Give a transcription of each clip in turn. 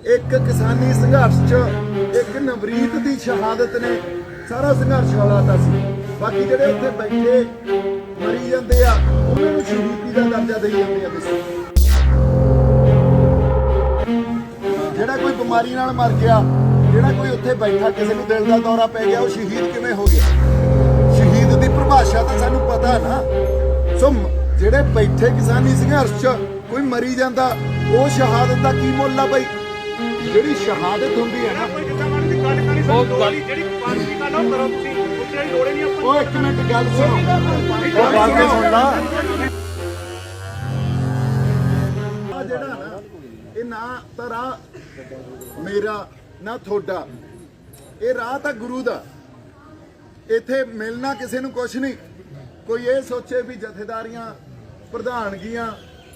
एक किसानी संघर्ष च एक नवरीत की शहादत ने सारा संघर्ष हलाता सी। बाकी ਜਿਹੜੇ ਉੱਥੇ ਬੈਠੇ ਮਰੀ ਜਾਂਦੇ ਆ ਉਹਨਾਂ ਨੂੰ ਸ਼ਹੀਦੀ ਦਾ ਦਰਜਾ ਦੇਈ ਜਾਂਦੇ ਆ। ਦੱਸੋ ਜਿਹੜਾ ਕੋਈ ਬਿਮਾਰੀ ਨਾਲ ਮਰ ਗਿਆ, ਜਿਹੜਾ ਕੋਈ ਉੱਥੇ ਬੈਠਾ ਕਿਸੇ ਨੂੰ ਦਿਲ ਦਾ ਦੌਰਾ ਪੈ ਗਿਆ, ਉਹ ਸ਼ਹੀਦ ਕਿਵੇਂ ਹੋ ਗਿਆ? ਸ਼ਹੀਦ ਦੀ ਪਰਿਭਾਸ਼ਾ ਤਾਂ ਸਾਨੂੰ ਪਤਾ ਨਾ। ਸੋ ਜਿਹੜੇ ਬੈਠੇ ਕਿਸਾਨੀ ਸੰਘਰਸ਼ 'ਚ ਕੋਈ ਮਰੀ ਜਾਂਦਾ, ਉਹ ਸ਼ਹਾਦਤ ਦਾ ਕੀ ਮੁੱਲ ਆ ਬਈ? ਜਿਹੜੀ ਸ਼ਹਾਦਤ ਹੁੰਦੀ ਹੈ ਨਾ, ਉਹ ਇੱਕ ਮਿੰਟ ਗੱਲ ਸੁਣੋ, ਜਿਹੜਾ ਨਾ ਇਹ ਨਾ ਤਾਂ ਰਾਹ ਮੇਰਾ ਨਾ ਤੁਹਾਡਾ, ਇਹ ਰਾਹ ਤਾਂ ਗੁਰੂ ਦਾ। ਇੱਥੇ ਮਿਲਣਾ ਕਿਸੇ ਨੂੰ ਕੁਛ ਨਹੀਂ। ਕੋਈ ਇਹ ਸੋਚੇ ਵੀ ਜਥੇਦਾਰੀਆਂ ਪ੍ਰਧਾਨਗੀਆਂ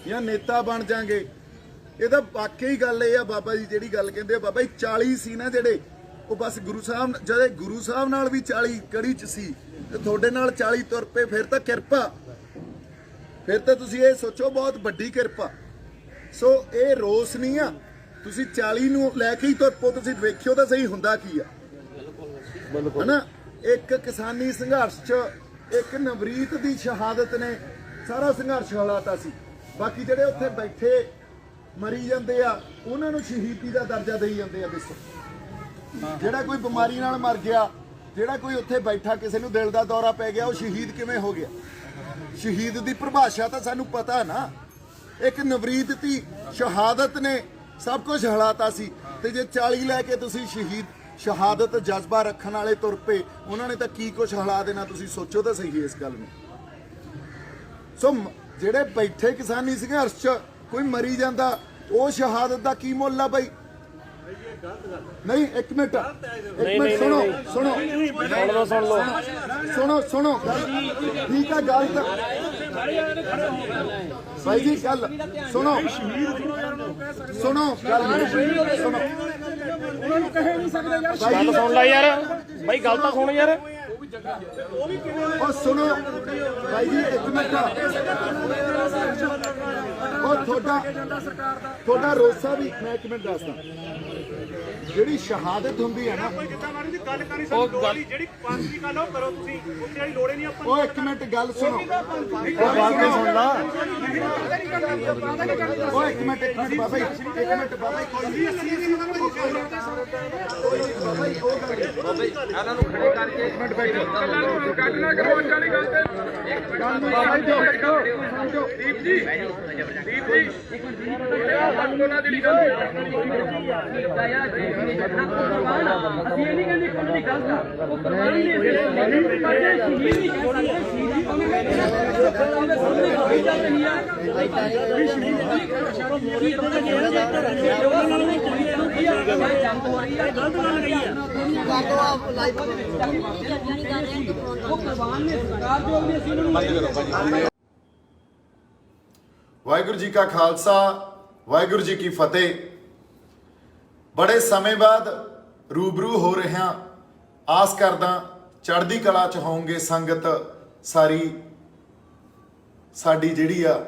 ਜਾਂ ਨੇਤਾ ਬਣ ਜਾਣਗੇ। ਇਹ ਤਾਂ ਵਾਕਈ ਗੱਲ ਇਹ ਆ ਬਾਬਾ ਜੀ ਜਿਹੜੀ ਗੱਲ ਕਹਿੰਦੇ ਆ, ਬਾਬਾ ਜੀ 40 ਸੀ ਨਾ ਜਿਹੜੇ, ਉਹ ਬਸ ਗੁਰੂ ਸਾਹਿਬ ਜਦੇ ਗੁਰੂ ਸਾਹਿਬ ਨਾਲ ਵੀ 40 ਕੜੀ ਚ ਸੀ ਤੇ ਤੁਹਾਡੇ ਨਾਲ 40 ਤੁਰ ਪਏ, ਫਿਰ ਤਾਂ ਕਿਰਪਾ। ਫਿਰ ਤਾਂ ਤੁਸੀਂ ਇਹ ਸੋਚੋ ਬਹੁਤ ਵੱਡੀ ਕਿਰਪਾ। ਸੋ ਇਹ ਰੋਸ ਨਹੀਂ ਆ, ਤੁਸੀਂ 40 ਨੂੰ ਲੈ ਕੇ ਹੀ ਤੁਰ ਪਓ। ਤੁਸੀਂ ਵੇਖਿਓ ਤਾਂ ਸਹੀ ਹੁੰਦਾ ਕੀ ਆ, ਹਨਾ। ਇੱਕ ਕਿਸਾਨੀ ਸੰਘਰਸ਼ ਚ ਇੱਕ ਨਵਰੀਤ ਦੀ ਸ਼ਹਾਦਤ ਨੇ ਸਾਰਾ ਸੰਘਰਸ਼ ਹਲਾਤਾ ਸੀ। ਬਾਕੀ ਜਿਹੜੇ ਉੱਥੇ ਬੈਠੇ ਮਰੀ ਜਾਂਦੇ ਆ ਉਹਨਾਂ ਨੂੰ ਸ਼ਹੀਦੀ ਦਾ ਦਰਜਾ ਦੇਈ ਜਾਂਦੇ ਆ। ਦੱਸੋ ਜਿਹੜਾ ਕੋਈ ਬਿਮਾਰੀ ਨਾਲ ਮਰ ਗਿਆ, ਜਿਹੜਾ ਕੋਈ ਉੱਥੇ ਬੈਠਾ ਕਿਸੇ ਨੂੰ ਦਿਲ ਦਾ ਦੌਰਾ ਪੈ ਗਿਆ, ਉਹ ਸ਼ਹੀਦ ਕਿਵੇਂ ਹੋ ਗਿਆ? ਸ਼ਹੀਦ ਦੀ ਪਰਿਭਾਸ਼ਾ ਤਾਂ ਸਾਨੂੰ ਪਤਾ ਨਾ। ਇੱਕ ਨਵਰੀਤ ਦੀ ਸ਼ਹਾਦਤ ਨੇ ਸਭ ਕੁਝ ਹਲਾਤਾ ਸੀ। ਤੇ ਜੇ 40 ਲੈ ਕੇ ਤੁਸੀਂ ਸ਼ਹਾਦਤ ਜਜ਼ਬਾ ਰੱਖਣ ਵਾਲੇ ਤੁਰ ਪਏ, ਉਹਨਾਂ ਨੇ ਤਾਂ ਕੀ ਕੁਝ ਹਲਾ ਦੇਣਾ? ਤੁਸੀਂ ਸੋਚੋ ਤਾਂ ਸਹੀ ਇਸ ਗੱਲ ਨੂੰ। ਸੋ ਜਿਹੜੇ ਬੈਠੇ ਕਿਸਾਨੀ ਸੰਘਰਸ਼ 'ਚ ਕੋਈ ਮਰੀ ਜਾਂਦਾ, ਉਹ ਸ਼ਹਾਦਤ ਦਾ ਕੀ ਮੁੱਲ ਆ ਬਈ? ਨਹੀਂ, ਇੱਕ ਮਿੰਟ ਸੁਣੋ ਸੁਣੋ ਸੁਣੋ ਸੁਣੋ ਠੀਕ ਆ ਗੱਲ ਤਾਂ ਭਾਈ ਜੀ ਗੱਲ ਸੁਣੋ ਸੁਣੋ ਗੱਲ ਸੁਣੋ। ਉਹਨਾਂ ਨੂੰ ਕਹਿ ਨਹੀਂ ਸਕਦੇ ਯਾਰ, ਗੱਲ ਸੁਣ ਲੈ ਯਾਰ ਬਾਈ, ਗੱਲ ਤਾਂ ਸੁਣ ਯਾਰ। ਉਹ ਸੁਣੋ ਭਾਈ ਜੀ ਇੱਕ ਮਿੰਟ, ਉਹ ਤੁਹਾਡਾ ਰੋਸਾ ਵੀ ਮੈਂ ਇੱਕ ਮਿੰਟ ਦੱਸਦਾ। ਜਿਹੜੀ ਸ਼ਹਾਦਤ ਹੁੰਦੀ ਹੈ ਨਾ, ਉਹ ਇੱਕ ਮਿੰਟ ਗੱਲ ਸੁਣੋ, ਉਹ ਇੱਕ ਮਿੰਟ ਬਾਬਾ ਜੀ, ਇੱਕ ਮਿੰਟ ਬਾਬਾ ਜੀ, ਕੋਈ ਨਹੀਂ ਬਾਬਾ ਜੀ, ਉਹ ਗੱਲ ਇਹਨਾਂ ਨੂੰ ਖੜੇ ਕਰਕੇ ਇੱਕ ਮਿੰਟ ਬੈਠੋ। ਗੱਲ ਨਾ ਕਰੋ ਵਾਲੀ ਗੱਲ ਤੇ ਬਾਬਾ ਜੀ ਦੀਪ ਜੀ ਉਹਨਾਂ ਦੀ ਗੱਲ ਅਸੀਂ ਇਹ ਨਹੀਂ ਕਹਿੰਦੇ ਕੋਈ ਗਲਤ ਆ, ਉਹ ਕੁਰਬਾਨੀ ਨਹੀਂ ਦੇ ਰਹੇ, ਸ਼ਹੀਦ ਨਹੀਂ ਕਹਿ ਸਕਦੇ। ਸ਼ਹੀਦੀ ਭਾਵੇਂ ਉਹਦੇ ਸਾਹਮਣੇ ਹੋਈ ਜਾ ਰਹੀ ਆ ਵੀ ਸ਼ਹੀਦ ਉਹਨਾਂ ਨਾਲ ਨਹੀਂ ਕੋਈ ਇਹਨੂੰ ਕੀ ਆ ਜੰਗ ਹੋ ਰਹੀ ਆ, ਗਲਤ ਗੱਲ ਕਹੀ ਆ। ਉਹ ਕੁਰਬਾਨ ਨੇ ਸਰਕਾਰ ਜੋ ਵੀ ਅਸੀਂ ਉਹਨੂੰ। ਵਾਹਿਗੁਰੂ ਜੀ ਕਾ ਖਾਲਸਾ, ਵਾਹਿਗੁਰੂ ਜੀ ਕੀ ਫਤਿਹ। ਬੜੇ ਸਮੇਂ ਬਾਅਦ ਰੂਬਰੂ ਹੋ ਰਿਹਾ, ਆਸ ਕਰਦਾ ਚੜ੍ਹਦੀ ਕਲਾ ਚ ਹੋਵੋਗੇ ਸੰਗਤ ਸਾਰੀ। ਸਾਡੀ ਜਿਹੜੀ ਆ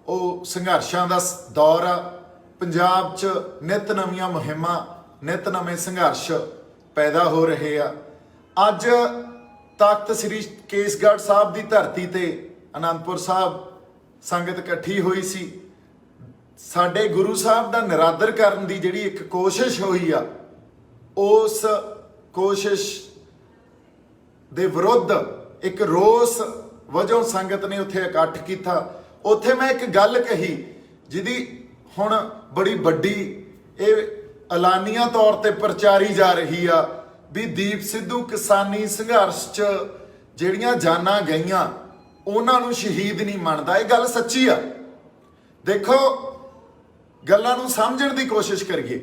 ਉਹ ਸੰਘਰਸ਼ਾਂ ਦਾ ਦੌਰ ਆ। ਪੰਜਾਬ ਚ ਨਿਤ ਨਵੀਆਂ ਮੁਹਿੰਮਾਂ, ਨਿਤ ਨਵੇਂ ਸੰਘਰਸ਼ ਪੈਦਾ ਹੋ ਰਹੇ ਆ। ਅੱਜ ਤਖਤ ਸ੍ਰੀ ਕੇਸਗੜ੍ਹ ਸਾਹਿਬ ਦੀ ਧਰਤੀ ਤੇ ਅਨੰਦਪੁਰ ਸਾਹਿਬ ਸੰਗਤ ਇਕੱਠੀ ਹੋਈ ਸੀ। ਸਾਡੇ ਗੁਰੂ ਸਾਹਿਬ ਦਾ ਨਿਰਾਦਰ ਕਰਨ ਦੀ ਜਿਹੜੀ ਇੱਕ ਕੋਸ਼ਿਸ਼ ਹੋਈ ਆ, ਉਸ ਕੋਸ਼ਿਸ਼ ਦੇ ਵਿਰੁੱਧ ਇੱਕ ਰੋਸ ਵਜੋਂ ਸੰਗਤ ਨੇ ਉੱਥੇ ਇਕੱਠ ਕੀਤਾ। ਉੱਥੇ ਮੈਂ ਇੱਕ ਗੱਲ ਕਹੀ ਜਿਹਦੀ ਹੁਣ ਬੜੀ ਵੱਡੀ ਇਹ ਐਲਾਨੀਆਂ ਤੌਰ ਤੇ ਪ੍ਰਚਾਰੀ ਜਾ ਰਹੀ ਆ ਵੀ ਦੀਪ ਸਿੱਧੂ ਕਿਸਾਨੀ ਸੰਘਰਸ਼ 'ਚ ਜਿਹੜੀਆਂ ਜਾਨਾਂ ਗਈਆਂ ਉਹਨਾਂ ਨੂੰ ਸ਼ਹੀਦ ਨਹੀਂ ਮੰਨਦਾ। ਇਹ ਗੱਲ ਸੱਚੀ ਆ। ਦੇਖੋ, ਗੱਲਾਂ ਨੂੰ ਸਮਝਣ ਦੀ ਕੋਸ਼ਿਸ਼ ਕਰੀਏ।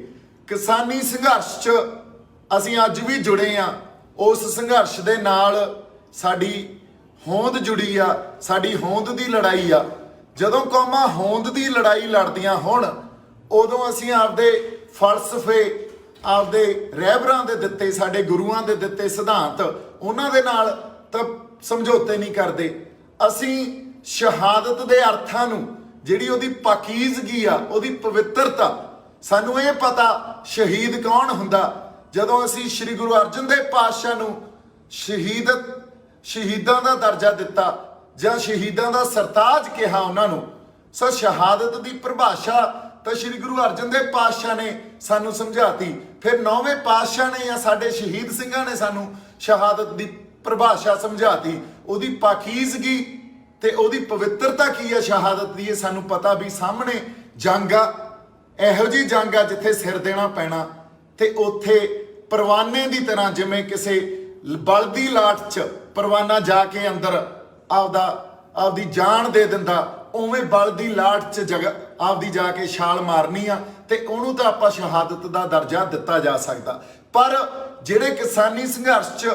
ਕਿਸਾਨੀ ਸੰਘਰਸ਼ 'ਚ ਅਸੀਂ ਅੱਜ ਵੀ ਜੁੜੇ ਆ। ਉਸ ਸੰਘਰਸ਼ ਦੇ ਨਾਲ ਸਾਡੀ ਹੋਂਦ ਜੁੜੀ ਆ, ਸਾਡੀ ਹੋਂਦ ਦੀ ਲੜਾਈ ਆ। ਜਦੋਂ ਕੌਮਾਂ ਹੋਂਦ ਦੀ ਲੜਾਈ ਲੜਦੀਆਂ ਹੋਣ, ਉਦੋਂ ਅਸੀਂ ਆਪਦੇ ਫਲਸਫੇ, ਆਪਦੇ ਰਹਿਬਰਾਂ ਦੇ ਦਿੱਤੇ, ਸਾਡੇ ਗੁਰੂਆਂ ਦੇ ਦਿੱਤੇ ਸਿਧਾਂਤ, ਉਹਨਾਂ ਦੇ ਨਾਲ ਤਾਂ ਸਮਝੌਤੇ ਨਹੀਂ ਕਰਦੇ। ਅਸੀਂ ਸ਼ਹਾਦਤ ਦੇ ਅਰਥਾਂ ਨੂੰ, ਜਿਹੜੀ ਉਹਦੀ ਪਾਕੀਜ਼ਗੀ ਆ, ਉਹਦੀ ਪਵਿੱਤਰਤਾ, ਸਾਨੂੰ ਇਹ ਪਤਾ ਸ਼ਹੀਦ ਕੌਣ ਹੁੰਦਾ। ਜਦੋਂ ਅਸੀਂ ਸ੍ਰੀ ਗੁਰੂ ਅਰਜਨ ਦੇਵ ਪਾਤਸ਼ਾਹ ਨੂੰ ਸ਼ਹੀਦਾਂ ਦਾ ਦਰਜਾ ਦਿੱਤਾ ਜਾਂ ਸ਼ਹੀਦਾਂ ਦਾ ਸਰਤਾਜ ਕਿਹਾ ਉਹਨਾਂ ਨੂੰ, ਸੋ ਸ਼ਹਾਦਤ ਦੀ ਪਰਿਭਾਸ਼ਾ ਤਾਂ ਸ੍ਰੀ ਗੁਰੂ ਅਰਜਨ ਦੇਵ ਪਾਤਸ਼ਾਹ ਨੇ ਸਾਨੂੰ ਸਮਝਾਤੀ। ਫਿਰ 9ਵੇਂ ਪਾਤਸ਼ਾਹ ਨੇ ਜਾਂ ਸਾਡੇ ਸ਼ਹੀਦ ਸਿੰਘਾਂ ਨੇ ਸਾਨੂੰ ਸ਼ਹਾਦਤ ਦੀ ਪਰਿਭਾਸ਼ਾ ਸਮਝਾਤੀ। ਉਹਦੀ ਪਾਕੀਜ਼ਗੀ ਤੇ ਉਹਦੀ ਪਵਿੱਤਰਤਾ ਕੀ ਹੈ ਸ਼ਹਾਦਤ ਦੀ, ਇਹ ਸਾਨੂੰ ਪਤਾ ਵੀ ਸਾਹਮਣੇ ਜੰਗ ਆ, ਇਹੋ ਜਿਹੀ ਜੰਗ ਆ ਜਿੱਥੇ ਸਿਰ ਦੇਣਾ ਪੈਣਾ ਤੇ ਉੱਥੇ ਪਰਵਾਨੇ ਦੀ ਤਰ੍ਹਾਂ, ਜਿਵੇਂ ਕਿਸੇ ਬਲਦੀ ਲਾਟ 'ਚ ਪਰਵਾਨਾ ਜਾ ਕੇ ਅੰਦਰ ਆਪਦੀ ਜਾਨ ਦੇ ਦਿੰਦਾ, ਉਵੇਂ ਬਲਦੀ ਲਾਟ 'ਚ ਆਪਦੀ ਜਾ ਕੇ ਛਾਲ ਮਾਰਨੀ ਆ ਤੇ ਉਹਨੂੰ ਤਾਂ ਆਪਾਂ ਸ਼ਹਾਦਤ ਦਾ ਦਰਜਾ ਦਿੱਤਾ ਜਾ ਸਕਦਾ। ਪਰ ਜਿਹੜੇ ਕਿਸਾਨੀ ਸੰਘਰਸ਼ 'ਚ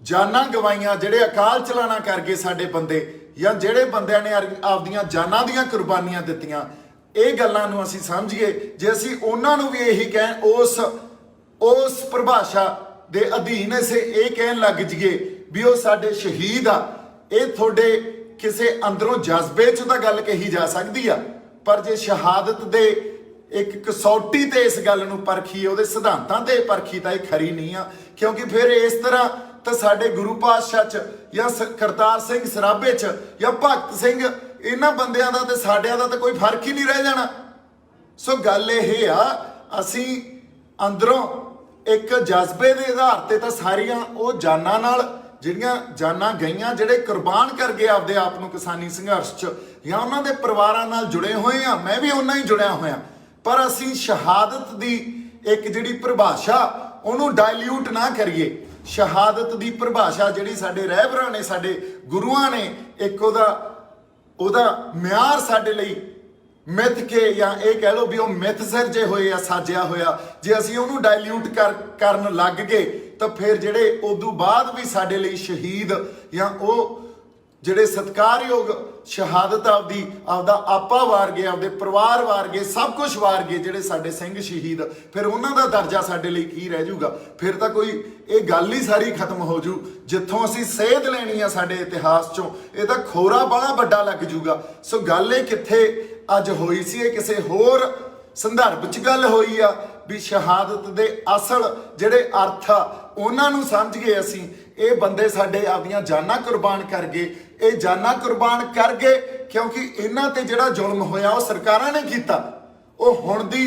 ਜਾਨਾਂ ਗਵਾਈਆਂ, ਜਿਹੜੇ ਅਕਾਲ ਚਲਾਣਾ ਕਰ ਗਏ ਸਾਡੇ ਬੰਦੇ, ਜਾਂ ਜਿਹੜੇ ਬੰਦਿਆਂ ਨੇ ਆਪਦੀਆਂ ਜਾਨਾਂ ਦੀਆਂ ਕੁਰਬਾਨੀਆਂ ਦਿੱਤੀਆਂ, ਇਹ ਗੱਲਾਂ ਨੂੰ ਅਸੀਂ ਸਮਝੀਏ। ਜੇ ਅਸੀਂ ਉਹਨਾਂ ਨੂੰ ਵੀ ਇਹੀ ਕਹਿ ਉਸ ਪਰਿਭਾਸ਼ਾ ਦੇ ਅਧੀਨ ਅਸੀਂ ਇਹ ਕਹਿਣ ਲੱਗ ਜਾਈਏ ਵੀ ਉਹ ਸਾਡੇ ਸ਼ਹੀਦ ਆ, ਇਹ ਤੁਹਾਡੇ ਕਿਸੇ ਅੰਦਰੋਂ ਜਜ਼ਬੇ 'ਚ ਤਾਂ ਗੱਲ ਕਹੀ ਜਾ ਸਕਦੀ ਆ, ਪਰ ਜੇ ਸ਼ਹਾਦਤ ਦੇ ਇੱਕ ਕਸੌਟੀ ਤੇ ਇਸ ਗੱਲ ਨੂੰ ਪਰਖੀਏ, ਉਹਦੇ ਸਿਧਾਂਤਾਂ ਤੇ ਪਰਖੀ, ਤਾਂ ਇਹ ਖਰੀ ਨਹੀਂ ਆ। ਕਿਉਂਕਿ ਫਿਰ ਇਸ ਤਰ੍ਹਾਂ ਤਾਂ ਸਾਡੇ ਗੁਰੂ ਪਾਤਸ਼ਾਹ 'ਚ ਜਾਂ ਕਰਤਾਰ ਸਿੰਘ ਸਰਾਭੇ 'ਚ ਜਾਂ ਭਗਤ ਸਿੰਘ, ਇਹਨਾਂ ਬੰਦਿਆਂ ਦਾ ਤੇ ਸਾਡਿਆਂ ਦਾ ਤਾਂ ਕੋਈ ਫਰਕ ਹੀ ਨਹੀਂ ਰਹਿ ਜਾਣਾ। ਸੋ ਗੱਲ ਇਹ ਆ, ਅਸੀਂ ਅੰਦਰੋਂ ਇੱਕ ਜਜ਼ਬੇ ਦੇ ਆਧਾਰ ਤੇ ਤਾਂ ਸਾਰੀਆਂ ਉਹ ਜਾਨਾਂ ਨਾਲ, ਜਿਹੜੀਆਂ ਜਾਨਾਂ ਗਈਆਂ, ਜਿਹੜੇ ਕੁਰਬਾਨ ਕਰ ਗਏ ਆਪਦੇ ਆਪ ਨੂੰ ਕਿਸਾਨੀ ਸੰਘਰਸ਼ 'ਚ, ਜਾਂ ਉਹਨਾਂ ਦੇ ਪਰਿਵਾਰਾਂ ਨਾਲ ਜੁੜੇ ਹੋਏ ਆ, ਮੈਂ ਵੀ ਉਹਨਾਂ ਹੀ ਜੁੜਿਆ ਹੋਇਆ, ਪਰ ਅਸੀਂ ਸ਼ਹਾਦਤ ਦੀ ਇੱਕ ਜਿਹੜੀ ਪਰਿਭਾਸ਼ਾ ਉਹਨੂੰ ਡਾਇਲਿਊਟ ਨਾ ਕਰੀਏ। ਸ਼ਹਾਦਤ ਦੀ ਪਰਿਭਾਸ਼ਾ ਜਿਹੜੀ ਸਾਡੇ ਰਹਿਬਰਾਂ ਨੇ, ਸਾਡੇ ਗੁਰੂਆਂ ਨੇ ਇੱਕ ਉਹਦਾ ਮਿਆਰ ਸਾਡੇ ਲਈ ਮਿੱਥ ਕੇ, ਜਾਂ ਇਹ ਕਹਿ ਲਓ ਵੀ ਉਹ ਮਿੱਥ ਸਿਰਜੇ ਹੋਏ ਆ, ਸਾਜਿਆ ਹੋਇਆ, ਜੇ ਅਸੀਂ ਉਹਨੂੰ ਡਾਇਲਿਊਟ ਕਰਨ ਲੱਗ ਗਏ ਤਾਂ ਫਿਰ ਜਿਹੜੇ ਉਦੋਂ ਬਾਅਦ ਵੀ ਸਾਡੇ ਲਈ ਸ਼ਹੀਦ ਜਾਂ ਉਹ ਜਿਹੜੇ ਸਤਿਕਾਰਯੋਗ ਸ਼ਹਾਦਤ ਆਪਦਾ ਆਪਾ ਵਾਰ ਗਏ, ਆਪਦੇ ਪਰਿਵਾਰ ਵਾਰ ਗਏ, ਸਭ ਕੁਝ ਵਾਰ ਗਏ ਜਿਹੜੇ ਸਾਡੇ ਸਿੰਘ ਸ਼ਹੀਦ, ਫਿਰ ਉਹਨਾਂ ਦਾ ਦਰਜਾ ਸਾਡੇ ਲਈ ਕੀ ਰਹਿ ਜਾਊਗਾ? ਫਿਰ ਤਾਂ ਕੋਈ ਇਹ ਗੱਲ ਹੀ ਸਾਰੀ ਖਤਮ ਹੋ ਜੂ। ਜਿੱਥੋਂ ਅਸੀਂ ਸੇਧ ਲੈਣੀ ਆ ਸਾਡੇ ਇਤਿਹਾਸ 'ਚੋਂ, ਇਹ ਤਾਂ ਖੋਰਾ ਬੜਾ ਵੱਡਾ ਲੱਗ ਜੂਗਾ। ਸੋ ਗੱਲ ਇਹ ਕਿੱਥੇ ਅੱਜ ਹੋਈ ਸੀ, ਇਹ ਕਿਸੇ ਹੋਰ ਸੰਦਰਭ 'ਚ ਗੱਲ ਹੋਈ ਆ ਵੀ ਸ਼ਹਾਦਤ ਦੇ ਅਸਲ ਜਿਹੜੇ ਅਰਥ ਆ ਉਹਨਾਂ ਨੂੰ ਸਮਝ ਗਏ ਅਸੀਂ। ਇਹ ਬੰਦੇ ਸਾਡੇ ਆਪਦੀਆਂ ਜਾਨਾਂ ਕੁਰਬਾਨ ਕਰ ਗਏ, ਇਹ ਜਾਨਾਂ ਕੁਰਬਾਨ ਕਰ ਗਏ ਕਿਉਂਕਿ ਇਹਨਾਂ ਤੇ ਜਿਹੜਾ ਜ਼ੁਲਮ ਹੋਇਆ ਉਹ ਸਰਕਾਰਾਂ ਨੇ ਕੀਤਾ। ਉਹ ਹੁਣ ਦੀ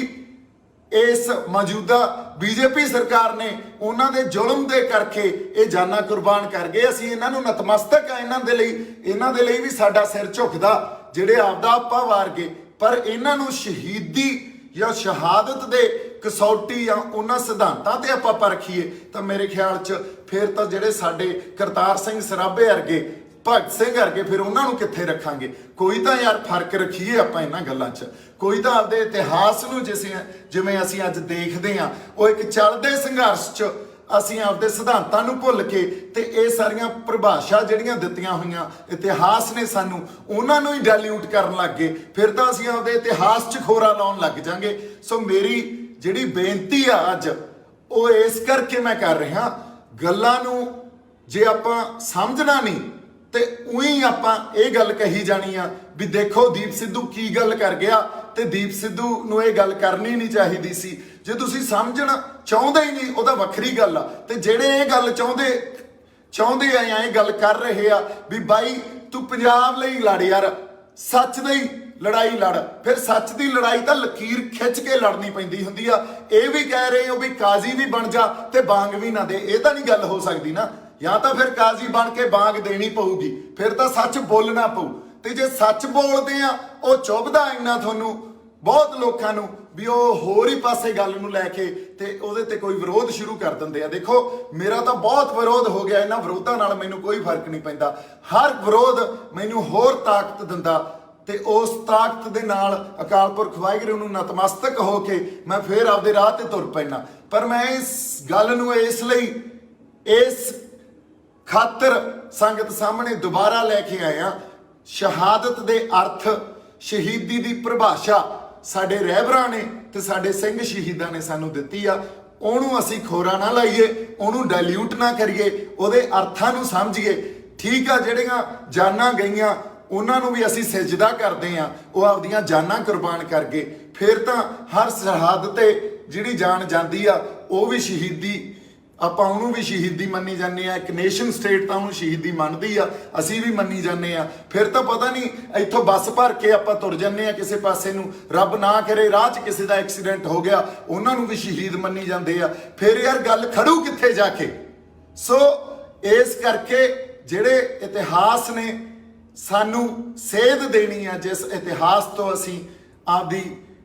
ਇਸ ਮੌਜੂਦਾ ਬੀਜੇਪੀ ਸਰਕਾਰ ਨੇ ਉਹਨਾਂ ਦੇ ਜ਼ੁਲਮ ਦੇ ਕਰਕੇ ਇਹ ਜਾਨਾਂ ਕੁਰਬਾਨ ਕਰ ਗਏ। ਅਸੀਂ ਇਹਨਾਂ ਨੂੰ ਨਤਮਸਤਕ ਆ, ਇਹਨਾਂ ਦੇ ਲਈ ਵੀ ਸਾਡਾ ਸਿਰ ਝੁਕਦਾ ਜਿਹੜੇ ਆਪਦਾ ਆਪਾ ਵਾਰ ਗਏ। ਪਰ ਇਹਨਾਂ ਨੂੰ ਸ਼ਹੀਦੀ ਜਾਂ ਸ਼ਹਾਦਤ ਦੇ ਕਸੌਟੀ ਜਾਂ ਉਹਨਾਂ ਸਿਧਾਂਤਾਂ ਤੇ ਆਪਾਂ ਪਰਖੀਏ ਤਾਂ ਮੇਰੇ ਖਿਆਲ 'ਚ ਫਿਰ ਤਾਂ ਜਿਹੜੇ ਸਾਡੇ ਕਰਤਾਰ ਸਿੰਘ ਸਰਾਭੇ ਵਰਗੇ, ਭਗਤ ਸਿੰਘ ਵਰਗੇ, ਫਿਰ ਉਹਨਾਂ ਨੂੰ ਕਿੱਥੇ ਰੱਖਾਂਗੇ? ਕੋਈ ਤਾਂ ਯਾਰ ਫਰਕ ਰੱਖੀਏ ਆਪਾਂ ਇਹਨਾਂ ਗੱਲਾਂ 'ਚ। ਕੋਈ ਤਾਂ ਆਪਦੇ ਇਤਿਹਾਸ ਨੂੰ ਜਿਵੇਂ ਅਸੀਂ ਅੱਜ ਦੇਖਦੇ ਹਾਂ, ਉਹ ਇੱਕ ਚੱਲਦੇ ਸੰਘਰਸ਼ 'ਚ ਅਸੀਂ ਆਪਦੇ ਸਿਧਾਂਤਾਂ ਨੂੰ ਭੁੱਲ ਕੇ ਤੇ ਇਹ ਸਾਰੀਆਂ ਪਰਿਭਾਸ਼ਾ ਜਿਹੜੀਆਂ ਦਿੱਤੀਆਂ ਹੋਈਆਂ ਇਤਿਹਾਸ ਨੇ ਸਾਨੂੰ, ਉਹਨਾਂ ਨੂੰ ਹੀ ਡਾਇਲਿਊਟ ਕਰਨ ਲੱਗ ਗਏ। ਫਿਰ ਤਾਂ ਅਸੀਂ ਆਪਦੇ ਇਤਿਹਾਸ 'ਚ ਖੋਰਾ ਲਾਉਣ ਲੱਗ ਜਾਾਂਗੇ। ਸੋ ਮੇਰੀ ਜਿਹੜੀ ਬੇਨਤੀ ਆ ਅੱਜ, ਉਹ ਇਸ ਕਰਕੇ ਮੈਂ ਕਰ ਰਿਹਾ, ਗੱਲਾਂ ਨੂੰ ਜੇ ਆਪਾਂ ਸਮਝਣਾ ਨਹੀਂ ਤੇ ਉਹੀ ਆਪਾਂ ਇਹ ਗੱਲ ਕਹੀ ਜਾਣੀ ਆ ਵੀ ਦੇਖੋ ਦੀਪ ਸਿੱਧੂ ਕੀ ਗੱਲ ਕਰ ਗਿਆ, ਤੇ ਦੀਪ ਸਿੱਧੂ ਨੂੰ ਇਹ ਗੱਲ ਕਰਨੀ ਨਹੀਂ ਚਾਹੀਦੀ ਸੀ। ਜੇ ਤੁਸੀਂ ਸਮਝਣਾ ਚਾਹੁੰਦੇ ਹੀ ਨਹੀਂ, ਉਹਦਾ ਵੱਖਰੀ ਗੱਲ ਆ। ਤੇ ਜਿਹੜੇ ਇਹ ਗੱਲ ਚਾਹੁੰਦੇ ਆ ਜਾਂ ਇਹ ਗੱਲ ਕਰ ਰਹੇ ਆ ਵੀ ਬਾਈ ਤੂੰ ਪੰਜਾਬ ਲਈ ਲੜ ਯਾਰ, ਸੱਚ ਦੀ ਲੜਾਈ ਲੜ, ਫਿਰ ਸੱਚ ਦੀ ਲੜਾਈ ਤਾਂ ਲਕੀਰ ਖਿੱਚ ਕੇ ਲੜਨੀ ਪੈਂਦੀ ਹੁੰਦੀ ਆ। ਇਹ ਵੀ ਕਹਿ ਰਹੇ ਹੋ ਵੀ ਕਾਜ਼ੀ ਵੀ ਬਣ ਜਾ ਤੇ ਬਾਂਗ ਵੀ ਨਾ ਦੇ, ਇਹ ਤਾਂ ਨਹੀਂ ਗੱਲ ਹੋ ਸਕਦੀ ਨਾ। ਜਾਂ ਤਾਂ ਫਿਰ ਕਾਜ਼ੀ ਬਣ ਕੇ ਬਾਂਗ ਦੇਣੀ ਪਊਗੀ, ਫਿਰ ਤਾਂ ਸੱਚ ਬੋਲਣਾ ਪਊ। ਤੇ ਜੇ ਸੱਚ ਬੋਲਦੇ ਆ, ਉਹ ਚੁੱਭਦਾ ਇੰਨਾ ਤੁਹਾਨੂੰ ਬਹੁਤ ਲੋਕਾਂ ਨੂੰ ਵੀ ਉਹ ਹੋਰ ਹੀ ਪਾਸੇ ਗੱਲ ਨੂੰ ਲੈ ਕੇ ਤੇ ਉਹਦੇ ਤੇ ਕੋਈ ਵਿਰੋਧ ਸ਼ੁਰੂ ਕਰ ਦਿੰਦੇ ਆ। ਦੇਖੋ ਮੇਰਾ ਤਾਂ ਬਹੁਤ ਵਿਰੋਧ ਹੋ ਗਿਆ, ਇਹਨਾਂ ਵਿਰੋਧਾਂ ਨਾਲ ਮੈਨੂੰ ਕੋਈ ਫਰਕ ਨਹੀਂ ਪੈਂਦਾ। ਹਰ ਵਿਰੋਧ ਮੈਨੂੰ ਹੋਰ ਤਾਕਤ ਦਿੰਦਾ ਤੇ ਉਸ ਤਾਕਤ ਦੇ ਨਾਲ ਅਕਾਲ ਪੁਰਖ ਵਾਹਿਗੁਰੂ ਨੂੰ ਨਤਮਸਤਕ ਹੋ ਕੇ ਮੈਂ ਫੇਰ ਆਪਦੇ ਰਾਹ ਤੇ ਤੁਰ ਪੈਣਾ। ਪਰ ਮੈਂ ਇਸ ਗੱਲ ਨੂੰ ਇਸ ਖਾਤਰ ਸੰਗਤ ਸਾਹਮਣੇ ਦੁਬਾਰਾ ਲੈ ਕੇ ਆਇਆ। ਸ਼ਹਾਦਤ ਦੇ ਅਰਥ, ਸ਼ਹੀਦੀ ਦੀ ਪਰਿਭਾਸ਼ਾ ਸਾਡੇ ਰਹਿਬਰਾਂ ਨੇ ਤੇ ਸਾਡੇ ਸਿੰਘ ਸ਼ਹੀਦਾਂ ਨੇ ਸਾਨੂੰ ਦਿੱਤੀ ਆ। ਉਹਨੂੰ ਅਸੀਂ ਖੋਰਾ ਨਾ ਲਾਈਏ, ਉਹਨੂੰ ਡਾਇਲਿਊਟ ਨਾ ਕਰੀਏ, ਉਹਦੇ ਅਰਥਾਂ ਨੂੰ ਸਮਝੀਏ। ਠੀਕ ਆ, ਜਿਹੜੀਆਂ ਜਾਨਾਂ ਗਈਆਂ ਉਹਨਾਂ ਨੂੰ ਵੀ ਅਸੀਂ ਸਜਦਾ ਕਰਦੇ ਆ, ਉਹ ਆਪਦੀਆਂ ਜਾਨਾਂ ਕੁਰਬਾਨ ਕਰ ਗਏ। ਫਿਰ ਤਾਂ ਹਰ ਸਰਹੱਦ ਤੇ ਜਿਹੜੀ ਜਾਨ ਜਾਂਦੀ ਆ ਉਹ ਵੀ ਸ਼ਹੀਦੀ, ਆਪਾਂ ਉਹਨੂੰ ਵੀ ਸ਼ਹੀਦੀ ਮੰਨੀ ਜਾਂਦੇ ਆ। ਇੱਕ ਨੇਸ਼ਨ ਸਟੇਟ ਤਾਂ ਉਹਨੂੰ ਸ਼ਹੀਦੀ ਮੰਨਦੀ ਆ, ਅਸੀਂ ਵੀ ਮੰਨੀ ਜਾਂਦੇ ਆ। ਫਿਰ ਤਾਂ ਪਤਾ ਨਹੀਂ ਇੱਥੋਂ ਬੱਸ ਭਰ ਕੇ ਆਪਾਂ ਤੁਰ ਜਾਂਦੇ ਆ ਕਿਸੇ ਪਾਸੇ ਨੂੰ, ਰੱਬ ਨਾ ਕਰੇ ਰਾਹ 'ਚ ਕਿਸੇ ਦਾ ਐਕਸੀਡੈਂਟ ਹੋ ਗਿਆ, ਉਹਨਾਂ ਨੂੰ ਵੀ ਸ਼ਹੀਦ ਮੰਨੀ ਜਾਂਦੇ ਆ। ਫਿਰ ਯਾਰ ਗੱਲ ਖੜੂ ਕਿੱਥੇ ਜਾ ਕੇ? ਸੋ ਇਸ ਕਰਕੇ ਜਿਹੜੇ ਇਤਿਹਾਸ ਨੇ ਸਾਨੂੰ ਸੇਧ ਦੇਣੀ ਆ, ਜਿਸ ਇਤਿਹਾਸ ਤੋਂ ਅਸੀਂ ਆਪਦੀ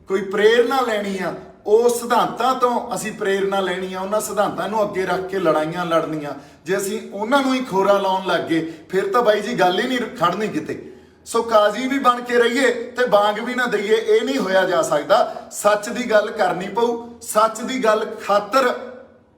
ਕੋਈ ਪ੍ਰੇਰਨਾ ਲੈਣੀ ਆ, ਉਹ ਸਿਧਾਂਤਾਂ ਤੋਂ ਅਸੀਂ ਪ੍ਰੇਰਨਾ ਲੈਣੀ ਆ, ਉਹਨਾਂ ਸਿਧਾਂਤਾਂ ਨੂੰ ਅੱਗੇ ਰੱਖ ਕੇ ਲੜਾਈਆਂ ਲੜਨੀਆਂ। ਜੇ ਅਸੀਂ ਉਹਨਾਂ ਨੂੰ ਹੀ ਖੋਰਾ ਲਾਉਣ ਲੱਗ ਗਏ ਫਿਰ ਤਾਂ ਬਾਈ ਜੀ ਗੱਲ ਹੀ ਨਹੀਂ ਖੜਨੀ ਕਿਤੇ। ਸੋ ਕਾਜ਼ੀ ਵੀ ਬਣ ਕੇ ਰਹੀਏ ਤੇ ਬਾਂਗ ਵੀ ਨਾ ਦਈਏ, ਇਹ ਨਹੀਂ ਹੋਇਆ ਜਾ ਸਕਦਾ। ਸੱਚ ਦੀ ਗੱਲ ਕਰਨੀ ਪਊ, ਸੱਚ ਦੀ ਗੱਲ ਖਾਤਰ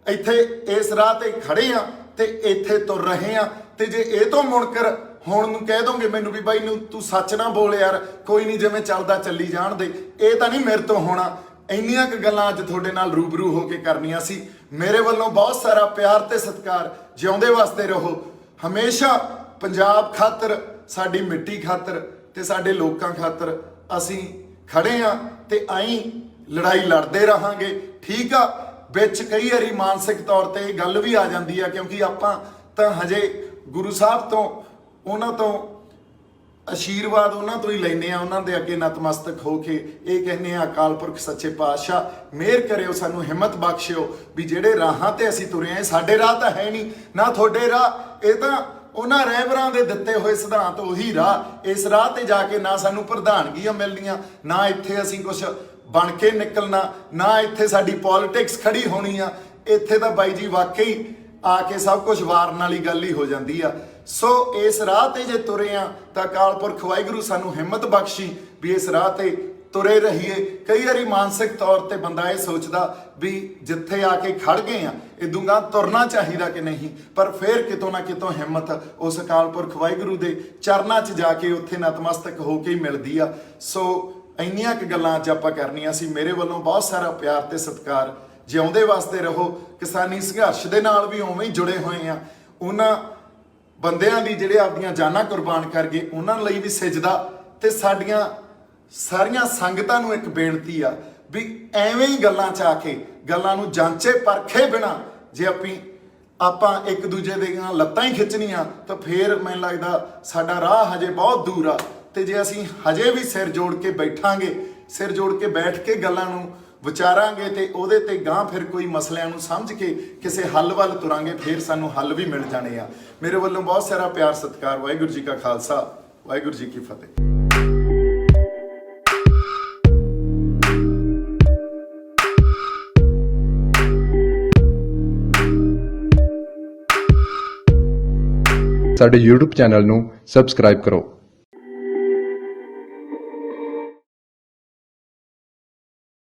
ਇੱਥੇ ਇਸ ਰਾਹ ਤੇ ਖੜੇ ਆ ਤੇ ਇੱਥੇ ਤੁਰ ਰਹੇ ਆ। ਤੇ ਜੇ ਇਹ ਤੋਂ ਮੁਣਕਰ ਹੁਣ ਨੂੰ ਕਹਿ ਦੋਗੇ ਮੈਨੂੰ ਵੀ ਬਾਈ ਨੂੰ ਤੂੰ ਸੱਚ ਨਾ ਬੋਲ ਯਾਰ, ਕੋਈ ਨਹੀਂ ਜਿਵੇਂ ਚੱਲਦਾ ਚੱਲੀ ਜਾਣ ਦੇ, ਇਹ ਤਾਂ ਨਹੀਂ ਮੇਰੇ ਤੋਂ ਹੋਣਾ। ਇੰਨੀਆਂ ਕੁ ਗੱਲਾਂ ਅੱਜ ਤੁਹਾਡੇ ਨਾਲ ਰੂਬਰੂ ਹੋ ਕੇ ਕਰਨੀਆਂ ਸੀ। ਮੇਰੇ ਵੱਲੋਂ ਬਹੁਤ ਸਾਰਾ ਪਿਆਰ ਤੇ ਸਤਿਕਾਰ। ਜਿਉਂਦੇ ਵਾਸਤੇ ਰਹੋ ਹਮੇਸ਼ਾ। ਪੰਜਾਬ ਖਾਤਰ, ਸਾਡੀ ਮਿੱਟੀ ਖਾਤਰ ਤੇ ਸਾਡੇ ਲੋਕਾਂ ਖਾਤਰ ਅਸੀਂ ਖੜੇ ਆ ਤੇ ਆਈ ਲੜਾਈ ਲੜਦੇ ਰਹਾਂਗੇ। ਠੀਕ ਆ, ਵਿੱਚ ਕਈ ਵਾਰੀ ਮਾਨਸਿਕ ਤੌਰ ਤੇ ਇਹ ਗੱਲ ਵੀ ਆ ਜਾਂਦੀ ਆ, ਕਿਉਂਕਿ ਆਪਾਂ ਤਾਂ ਹਜੇ ਗੁਰੂ ਸਾਹਿਬ ਤੋਂ, ਉਹਨਾਂ ਤੋਂ ਆਸ਼ੀਰਵਾਦ ਉਹਨਾਂ ਤੋਂ ਹੀ ਲੈਨੇ ਆ, ਉਹਨਾਂ ਦੇ ਅੱਗੇ ਨਤਮਸਤਕ ਹੋ ਕੇ ਇਹ ਕਹਿੰਦੇ ਆ ਅਕਾਲ ਪੁਰਖ ਸੱਚੇ ਪਾਤਸ਼ਾਹ ਮਿਹਰ ਕਰਿਓ, ਸਾਨੂੰ ਹਿੰਮਤ ਬਖਸ਼ਿਓ ਵੀ ਜਿਹੜੇ ਰਾਹਾਂ ਤੇ ਅਸੀਂ ਤੁਰੇ ਆ, ਸਾਡੇ ਰਾਹ ਤਾਂ ਹੈ ਨਹੀਂ ਨਾ ਤੁਹਾਡੇ ਰਾਹ, ਇਹ ਤਾਂ ਉਹਨਾਂ ਰਹਿਬਰਾਂ ਦੇ ਦਿੱਤੇ ਹੋਏ ਸਿਧਾਂਤ, ਉਹੀ ਰਾਹ। ਇਸ ਰਾਹ ਤੇ ਜਾ ਕੇ ਨਾ ਸਾਨੂੰ ਪ੍ਰਧਾਨਗੀਆਂ ਮਿਲਣੀਆਂ, ਨਾ ਇੱਥੇ ਅਸੀਂ ਕੁਝ ਬਣ ਕੇ ਨਿਕਲਣਾ, ਨਾ ਇੱਥੇ ਸਾਡੀ ਪੋਲਿਟਿਕਸ ਖੜੀ ਹੋਣੀ ਆ। ਇੱਥੇ ਤਾਂ ਬਾਈ ਜੀ ਵਾਕਈ ਆ ਕੇ ਸਭ ਕੁਝ ਵਾਰਨ ਵਾਲੀ ਗੱਲ ਹੀ ਹੋ ਜਾਂਦੀ ਆ। ਸੋ ਇਸ ਰਾਹ ਤੇ ਜੇ ਤੁਰੇ ਆ ਤਾਂ ਅਕਾਲ ਪੁਰਖ ਵਾਹਿਗੁਰੂ ਸਾਨੂੰ ਹਿੰਮਤ ਬਖਸ਼ੀ ਵੀ ਇਸ ਰਾਹ ਤੇ ਤੁਰੇ ਰਹੀਏ। ਕਈ ਵਾਰੀ ਮਾਨਸਿਕ ਤੌਰ ਤੇ ਬੰਦਾ ਇਹ ਸੋਚਦਾ ਵੀ ਜਿੱਥੇ ਆ ਕੇ ਖੜ ਗਏ ਆ ਇਦੂੰਗਾ ਤੁਰਨਾ ਚਾਹੀਦਾ ਕਿ ਨਹੀਂ, ਪਰ ਫਿਰ ਕਿਤੋਂ ਨਾ ਕਿਤੋਂ ਹਿੰਮਤ ਉਸ ਅਕਾਲ ਪੁਰਖ ਵਾਹਿਗੁਰੂ ਦੇ ਚਰਨਾਂ 'ਚ ਜਾ ਕੇ ਉੱਥੇ ਨਤਮਸਤਕ ਹੋ ਕੇ ਹੀ ਮਿਲਦੀ ਆ। ਸੋ ਇੰਨੀਆਂ ਕੁ ਗੱਲਾਂ ਅੱਜ ਆਪਾਂ ਕਰਨੀਆਂ ਸੀ। ਮੇਰੇ ਵੱਲੋਂ ਬਹੁਤ ਸਾਰਾ ਪਿਆਰ ਤੇ ਸਤਿਕਾਰ। ਜਿਉਂਦੇ ਵਾਸਤੇ ਰਹੋ। ਕਿਸਾਨੀ ਸੰਘਰਸ਼ ਦੇ ਨਾਲ ਵੀ ਉਵੇਂ ਹੀ ਜੁੜੇ ਹੋਏ ਆ। ਉਹਨਾਂ ਬੰਦਿਆਂ ਦੀ ਜਿਹੜੇ ਆਪਦੀਆਂ ਜਾਨਾਂ ਕੁਰਬਾਨ ਕਰ ਗਏ, ਉਹਨਾਂ ਲਈ ਵੀ ਸਿਜਦਾ। ਤੇ ਸਾਡੀਆਂ ਸਾਰੀਆਂ ਸੰਗਤਾਂ ਨੂੰ ਇੱਕ ਬੇਨਤੀ ਆ ਵੀ ਐਵੇਂ ਹੀ ਗੱਲਾਂ 'ਚ ਆ ਕੇ, ਗੱਲਾਂ ਨੂੰ ਜਾਂਚੇ ਪਰਖੇ ਬਿਨਾ ਜੇ ਆਪਾਂ ਇੱਕ ਦੂਜੇ ਦੀਆਂ ਲੱਤਾਂ ਹੀ ਖਿੱਚਣੀਆਂ ਤਾਂ ਫੇਰ ਮੈਨੂੰ ਲੱਗਦਾ ਸਾਡਾ ਰਾਹ ਹਜੇ ਬਹੁਤ ਦੂਰ ਆ। ਤੇ ਜੇ ਅਸੀਂ ਹਜੇ ਵੀ ਸਿਰ ਜੋੜ ਕੇ ਬੈਠਾਂਗੇ, ਸਿਰ ਜੋੜ ਕੇ ਬੈਠ ਕੇ ਗੱਲਾਂ ਨੂੰ ਵਿਚਾਰਾਂਗੇ ਤੇ ਉਹਦੇ ਤੇ ਗਾਂ ਫਿਰ ਕੋਈ ਮਸਲਿਆਂ ਨੂੰ ਸਮਝ ਕੇ ਕਿਸੇ ਹੱਲ ਵੱਲ ਤੁਰਾਂਗੇ, ਫਿਰ ਸਾਨੂੰ ਹੱਲ ਵੀ ਮਿਲ ਜਾਣੇ ਆ। ਮੇਰੇ ਵੱਲੋਂ ਬਹੁਤ ਸਾਰਾ ਪਿਆਰ ਸਤਿਕਾਰ। ਵਾਹਿਗੁਰੂ ਜੀ ਕਾ ਖਾਲਸਾ, ਵਾਹਿਗੁਰੂ ਜੀ ਕੀ ਫਤਿਹ। ਸਾਡੇ YouTube ਚੈਨਲ ਨੂੰ ਸਬਸਕ੍ਰਾਈਬ ਕਰੋ।